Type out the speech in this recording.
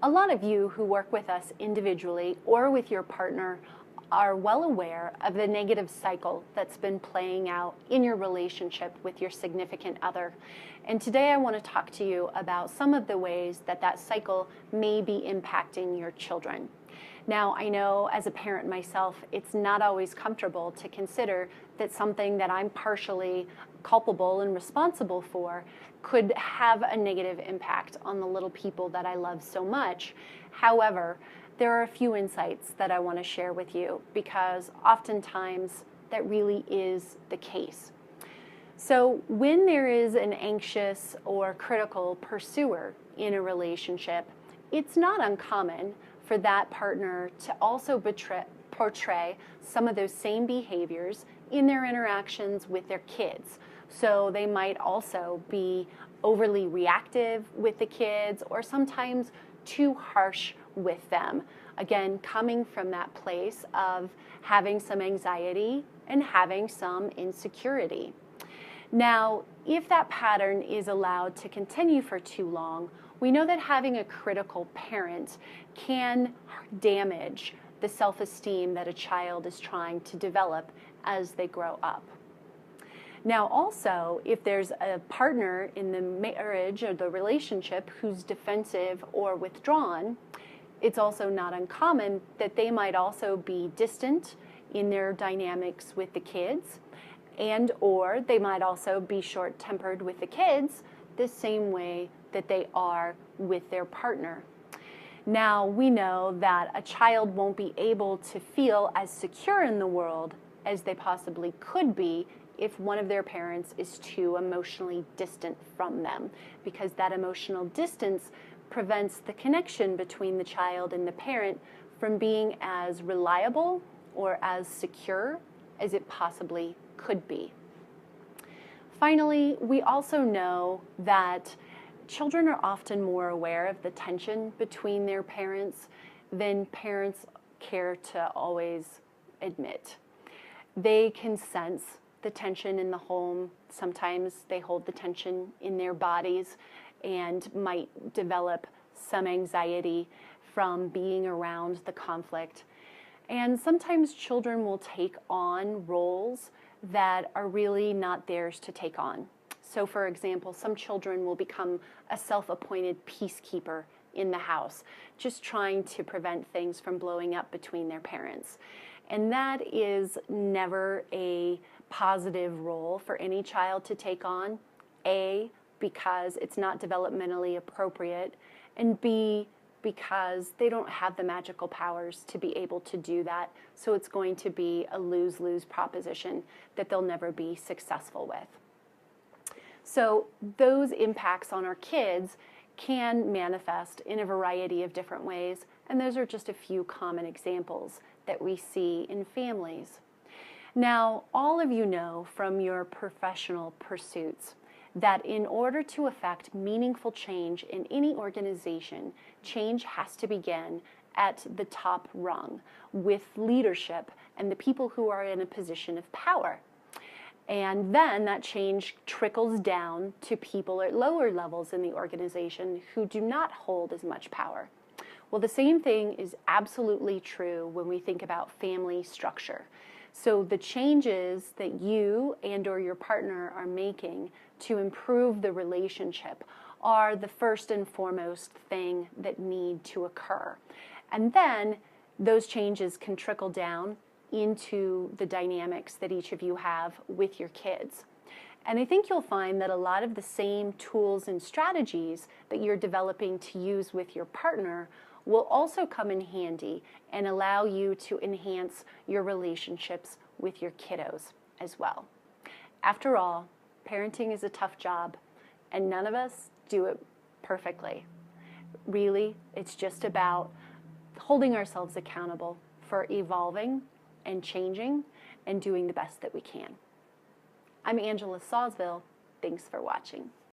A lot of you who work with us individually or with your partner are well aware of the negative cycle that's been playing out in your relationship with your significant other. And today I want to talk to you about some of the ways that that cycle may be impacting your children. Now, I know as a parent myself, it's not always comfortable to consider that something that I'm partially culpable and responsible for could have a negative impact on the little people that I love so much. However, there are a few insights that I want to share with you because oftentimes that really is the case. So when there is an anxious or critical pursuer in a relationship, it's not uncommon for that partner to also portray some of those same behaviors in their interactions with their kids. So they might also be overly reactive with the kids or sometimes too harsh with them. Again, coming from that place of having some anxiety and having some insecurity. Now, if that pattern is allowed to continue for too long, we know that having a critical parent can damage the self-esteem that a child is trying to develop as they grow up. Now, also, if there's a partner in the marriage or the relationship who's defensive or withdrawn, it's also not uncommon that they might also be distant in their dynamics with the kids, and or they might also be short-tempered with the kids the same way that they are with their partner. Now, we know that a child won't be able to feel as secure in the world as they possibly could be if one of their parents is too emotionally distant from them, because that emotional distance prevents the connection between the child and the parent from being as reliable or as secure as it possibly could be. Finally, we also know that children are often more aware of the tension between their parents than parents care to always admit. They can sense the tension in the home. Sometimes they hold the tension in their bodies and might develop some anxiety from being around the conflict. And sometimes children will take on roles that are really not theirs to take on. So for example, some children will become a self-appointed peacekeeper in the house, just trying to prevent things from blowing up between their parents. And that is never a positive role for any child to take on. A, because it's not developmentally appropriate, and B, because they don't have the magical powers to be able to do that. So it's going to be a lose-lose proposition that they'll never be successful with. So those impacts on our kids can manifest in a variety of different ways, and those are just a few common examples that we see in families. Now, all of you know from your professional pursuits that in order to affect meaningful change in any organization, change has to begin at the top rung with leadership and the people who are in a position of power. And then that change trickles down to people at lower levels in the organization who do not hold as much power. Well, the same thing is absolutely true when we think about family structure. So the changes that you and or your partner are making to improve the relationship are the first and foremost thing that need to occur. And then those changes can trickle down into the dynamics that each of you have with your kids. And I think you'll find that a lot of the same tools and strategies that you're developing to use with your partner will also come in handy and allow you to enhance your relationships with your kiddos as well. After all, parenting is a tough job, and none of us do it perfectly. Really, it's just about holding ourselves accountable for evolving and changing and doing the best that we can. I'm Angela Sawsville. Thanks for watching.